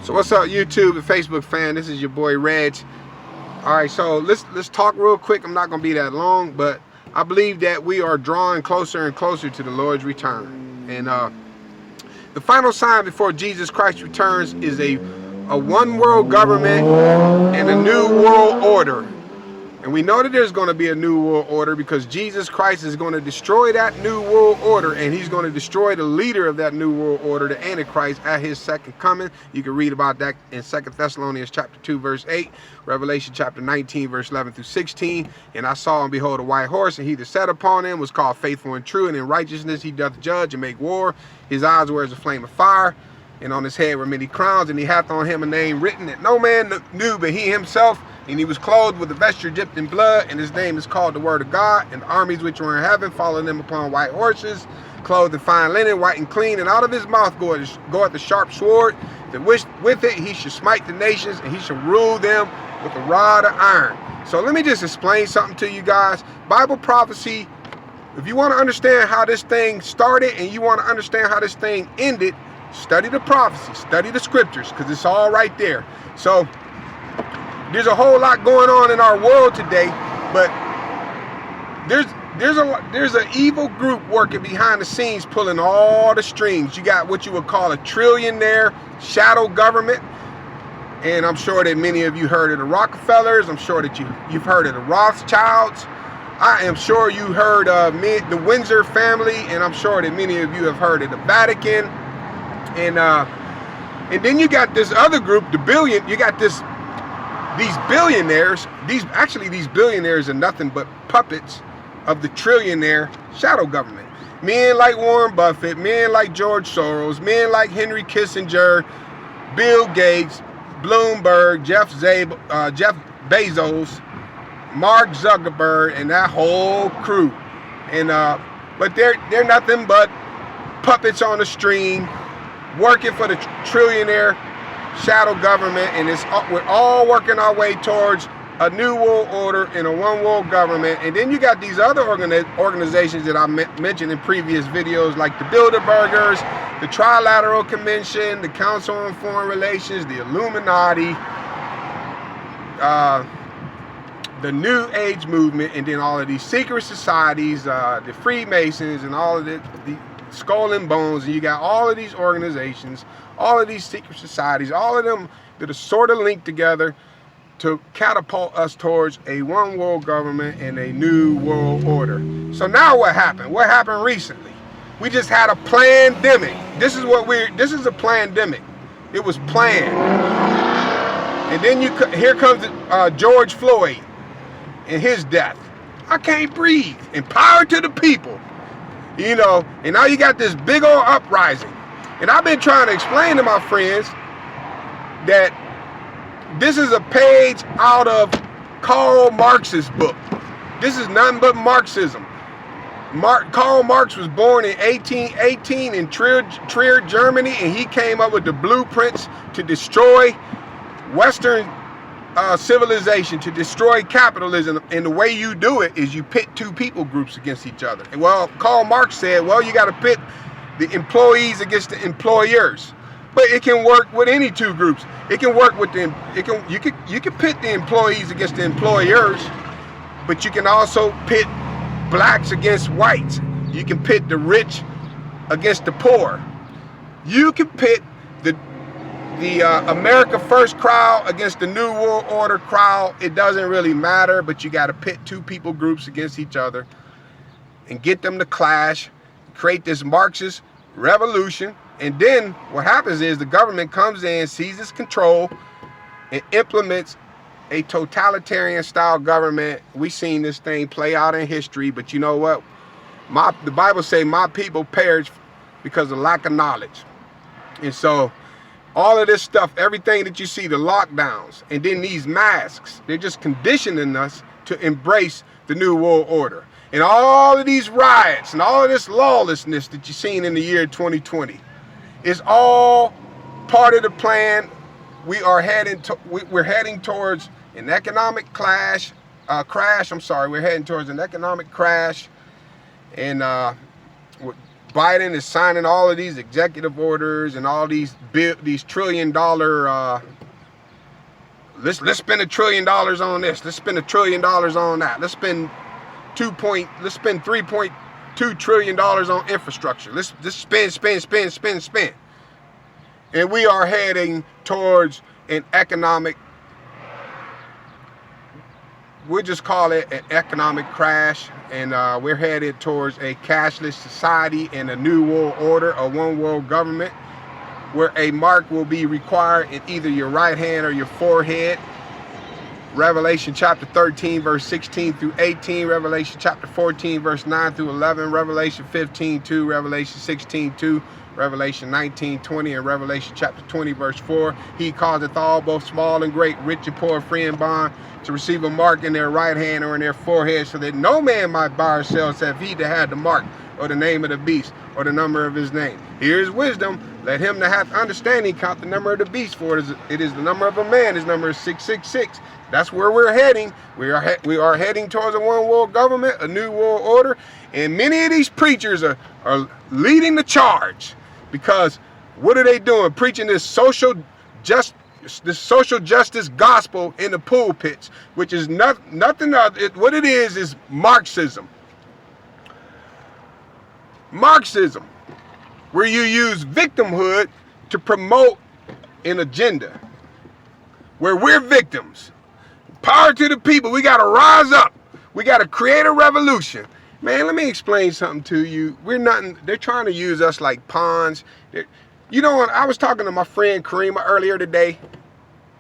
So what's up, YouTube and Facebook fan? This is your boy Reg. Alright, so let's talk real quick. I'm not gonna be that long, but I believe that we are drawing closer and closer to the Lord's return. And the final sign before Jesus Christ returns is a one world government and a new world order. And we know that there's going to be a new world order because Jesus Christ is going to destroy that new world order, and he's going to destroy the leader of that new world order, the Antichrist, at his second coming. You can read about that in 2 Thessalonians chapter 2 verse 8, Revelation chapter 19 verse 11 through 16. And I saw and behold a white horse, and he that sat upon him was called Faithful and True, and in righteousness he doth judge and make war. His eyes were as a flame of fire, and on his head were many crowns, and he hath on him a name written that no man knew but he himself. And he was clothed with a vesture dipped in blood, and his name is called the Word of God. And the armies which were in heaven followed him upon white horses, clothed in fine linen, white and clean. And out of his mouth goeth the sharp sword, that with it he should smite the nations, and he shall rule them with a rod of iron. So let me just explain something to you guys. Bible prophecy, if you want to understand how this thing started and you want to understand how this thing ended, study the prophecy, study the scriptures, because it's all right there. So there's a whole lot going on in our world today, but there's an evil group working behind the scenes, pulling all the strings. You got what you would call a trillionaire shadow government, and I'm sure that many of you heard of the Rockefellers. I'm sure that you've heard of the Rothschilds. I am sure you heard of the Windsor family, and I'm sure that many of you have heard of the Vatican. And then you got this other group, you got these billionaires. These billionaires are nothing but puppets of the trillionaire shadow government. Men like Warren Buffett, men like George Soros, men like Henry Kissinger, Bill Gates, Bloomberg, Jeff Bezos, Mark Zuckerberg, and that whole crew. And but they're nothing but puppets on a string, working for the trillionaire shadow government, and we're all working our way towards a new world order and a one world government. And then you got these other organizations that I mentioned in previous videos, like the Bilderbergers, the Trilateral Convention, the Council on Foreign Relations, the Illuminati, the New Age movement, and then all of these secret societies, the Freemasons, and all of the Skull and Bones. And you got all of these organizations, all of these secret societies, all of them that are sort of linked together to catapult us towards a one world government and a new world order. So now what happened? What happened recently? We just had a pandemic. This is a pandemic. It was planned. And then here comes George Floyd and his death. I can't breathe. And power to the people. You know, and now you got this big old uprising. And I've been trying to explain to my friends that this is a page out of Karl Marx's book. This is nothing but Marxism. Karl Marx was born in 1818 in Trier, Germany, and he came up with the blueprints to destroy Western civilization, to destroy capitalism. And the way you do it is you pit two people groups against each other. And well, Karl Marx said, well, you got to pit the employees against the employers. But it can work with any two groups. It can work with them. You can pit the employees against the employers, but you can also pit blacks against whites. You can pit the rich against the poor. You can pit the America First crowd against the New World Order crowd. It doesn't really matter, but you got to pit two people groups against each other and get them to clash, create this Marxist revolution. And then what happens is the government comes in, seizes control, and implements a totalitarian style government. We've seen this thing play out in history, but you know what? The Bible says my people perish because of lack of knowledge. And so all of this stuff, everything that you see, the lockdowns, and then these masks, they're just conditioning us to embrace the New World Order. And all of these riots and all of this lawlessness that you've seen in the year 2020 is all part of the plan. We're heading towards an economic crash. We're heading towards an economic crash, and Biden is signing all of these executive orders and all these $1 trillion. Let's spend $1 trillion on this. Let's spend $1 trillion on that. Let's spend $3.2 trillion on infrastructure. Let's spend. And we are heading towards an economic, we'll just call it an economic crash, and we're headed towards a cashless society and a new world order, a one world government, where a mark will be required in either your right hand or your forehead. Revelation chapter 13 verse 16 through 18, Revelation chapter 14 verse 9 through 11, Revelation 15:2, Revelation 16:2, Revelation 19:20, and Revelation chapter 20 verse 4. He causeth all, both small and great, rich and poor, free and bond, to receive a mark in their right hand or in their forehead, so that no man might buy or sell except he that had the mark, or the name of the beast, or the number of his name. Here's wisdom. Let him that hath understanding count the number of the beast, for it is the number of a man. His number is 666. That's where we're heading. We are heading towards a one world government, a new world order, and many of these preachers are leading the charge, because what are they doing? Preaching this social justice gospel in the pulpits, which is nothing other. What it is Marxism. Marxism, where you use victimhood to promote an agenda, where we're victims. Power to the people. We got to rise up. We got to create a revolution. Man, let me explain something to you. We're nothing. They're trying to use us like pawns. You know what? I was talking to my friend Karima earlier today,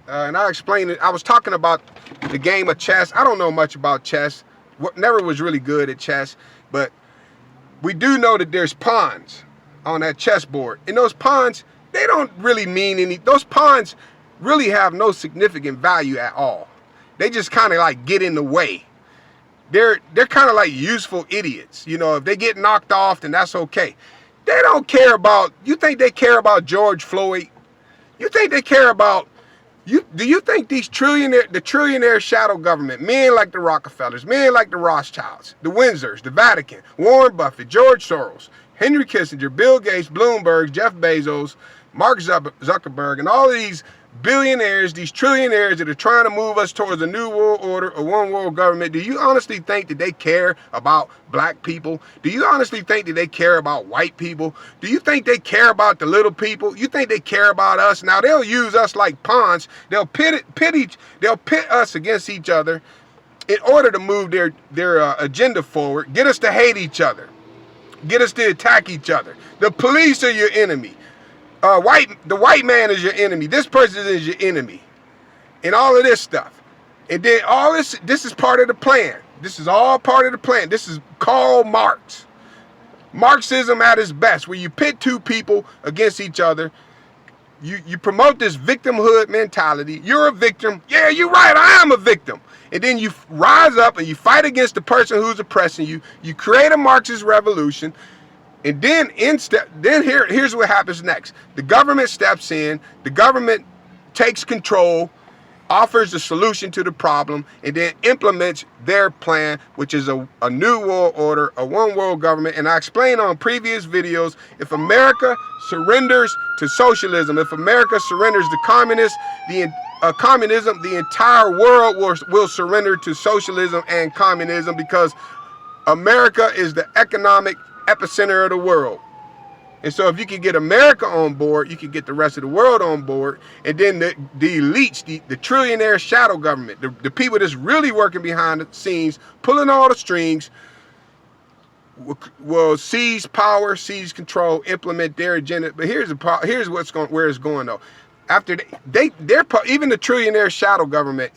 and I explained it. I was talking about the game of chess. I don't know much about chess. Never was really good at chess, but we do know that there's pawns on that chessboard. And those pawns, they don't really mean any. Those pawns really have no significant value at all. They just kind of like get in the way. They're kind of like useful idiots. You know, if they get knocked off, then that's okay. They don't care about, you think they care about George Floyd? You think they care about, do you think the trillionaire shadow government, men like the Rockefellers, men like the Rothschilds, the Windsors, the Vatican, Warren Buffett, George Soros, Henry Kissinger, Bill Gates, Bloomberg, Jeff Bezos, Mark Zuckerberg, and all of these billionaires, these trillionaires that are trying to move us towards a new world order, a one world government, do you honestly think that they care about black people? Do you honestly think that they care about white people? Do you think they care about the little people? You think they care about us? Now they'll use us like pawns. They'll pit us against each other in order to move their agenda forward, get us to hate each other, get us to attack each other. The police are your enemy. The white man is your enemy. This person is your enemy, and all of this stuff. And then all this is part of the plan. This is all part of the plan. This is Karl Marx. Marxism at its best, where you pit two people against each other. You promote this victimhood mentality. You're a victim. Yeah, you're right. I am a victim. And then you rise up and you fight against the person who's oppressing you. You create a Marxist revolution. And then here's what happens next. The government steps in, the government takes control, offers a solution to the problem, and then implements their plan, which is a new world order, a one world government. And I explained on previous videos, if America surrenders to socialism, if America surrenders to communism, the entire world will surrender to socialism and communism, because America is the economic epicenter of the world. And so if you can get America on board, you can get the rest of the world on board. And then the elites, the trillionaire shadow government, the people that's really working behind the scenes, pulling all the strings, will seize power, seize control, implement their agenda. But here's where it's going though. After even the trillionaire shadow government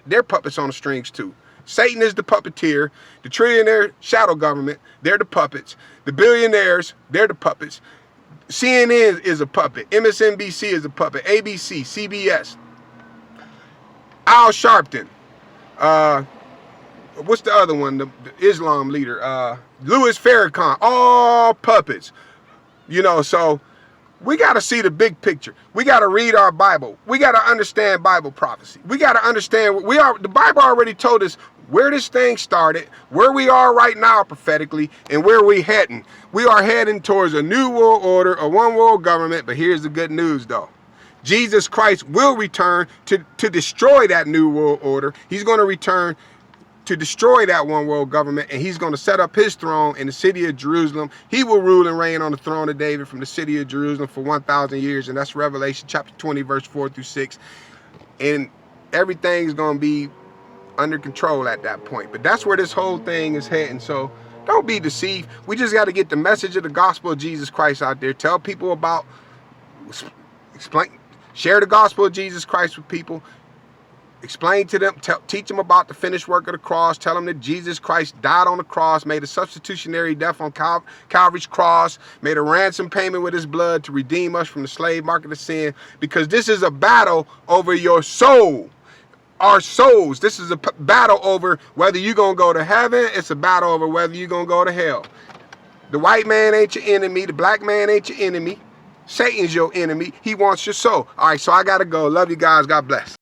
they're puppets on the strings too. Satan is the puppeteer. The trillionaire shadow government, they're the puppets. The billionaires, they're the puppets. CNN is a puppet. MSNBC is a puppet. ABC, CBS. Al Sharpton. What's the other one? The Islam leader. Louis Farrakhan. All puppets. You know, so we got to see the big picture. We got to read our Bible. We got to understand Bible prophecy. We got to understand the Bible already told us where this thing started, where we are right now prophetically, and where we heading. We are heading towards a new world order, a one world government, but here's the good news though. Jesus Christ will return to destroy that new world order. He's going to return to destroy that one world government, and he's going to set up his throne in the city of Jerusalem. He will rule and reign on the throne of David from the city of Jerusalem for 1,000 years, and that's Revelation chapter 20, verse 4 through 6. And everything's going to be under control at that point. But that's where this whole thing is heading. So don't be deceived. We just got to get the message of the gospel of Jesus Christ out there. Tell people about, share the gospel of Jesus Christ with people. Explain to them, teach them about the finished work of the cross. Tell them that Jesus Christ died on the cross, made a substitutionary death on Calvary's cross, made a ransom payment with his blood to redeem us from the slave market of sin. Because this is a battle over your soul, our souls. This is a battle over whether you're going to go to heaven. It's a battle over whether you're going to go to hell. The white man ain't your enemy. The black man ain't your enemy. Satan's your enemy. He wants your soul. All right, so I got to go. Love you guys. God bless.